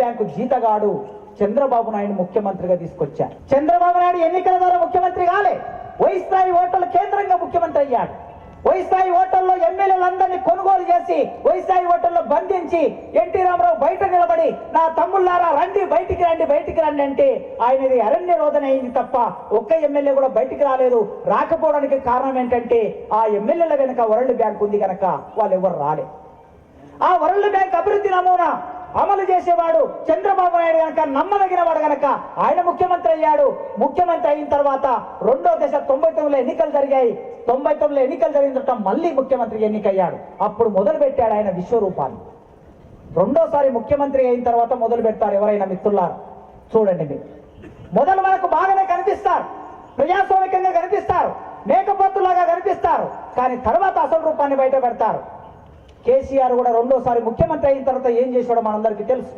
Bank జీతగాడు Chandrababu Naidu ముఖ్యమంత్రిగా తీసుకొచ్చారు. చంద్రబాబు నాయుడు ఎన్నికల ద్వారా ముఖ్యమంత్రి కాలే, వైస్రాయి హోటల్ కేంద్రంగా ముఖ్యమంత్రి అయ్యాడు. వైస్రాయి హోటల్లో ఎమ్మెల్యేలందరినీ కొనుగోలు చేసి వైస్రాయి హోటల్లో బంధించి ఎన్టీ రామారావు బయట నిలబడి నా తమ్ముళ్ళారా రండి బయటికి రండి అంటే ఆయనది అరణ్య రోదన అయింది తప్ప ఒక్క ఎమ్మెల్యే కూడా బయటికి రాలేదు. రాకపోవడానికి కారణం ఏంటంటే ఆ ఎమ్మెల్యేల వెనుక వరల్డ్ బ్యాంక్ ఉంది కనుక వాళ్ళు ఎవరు రాలే. ఆ వరల్డ్ బ్యాంక్ అభివృద్ధి నమూనా అమలు చేసేవాడు చంద్రబాబు నాయుడు కనుక, నమ్మదగిన వాడు కనుక ఆయన ముఖ్యమంత్రి అయ్యాడు. ముఖ్యమంత్రి అయిన తర్వాత రెండో దశ 99లో ఎన్నికలు జరిగాయి. 99లో ఎన్నికలు జరిగిన తర్వాత మళ్ళీ ముఖ్యమంత్రి ఎన్నికయ్యాడు. అప్పుడు మొదలు పెట్టాడు ఆయన విశ్వరూపాన్ని. రెండోసారి ముఖ్యమంత్రి అయిన తర్వాత మొదలు పెడతారు ఎవరైనా మిత్రులారా. చూడండి మీరు మొదలు మనకు బాగానే కనిపిస్తారు, ప్రజాస్వామికంగా కనిపిస్తారు, మేకపోతులాగా కనిపిస్తారు, కానీ తర్వాత అసలు రూపాన్ని బయట పెడతారు. కేసీఆర్ కూడా రెండోసారి ముఖ్యమంత్రి అయిన తర్వాత ఏం చేశాడో మనందరికీ తెలుసు.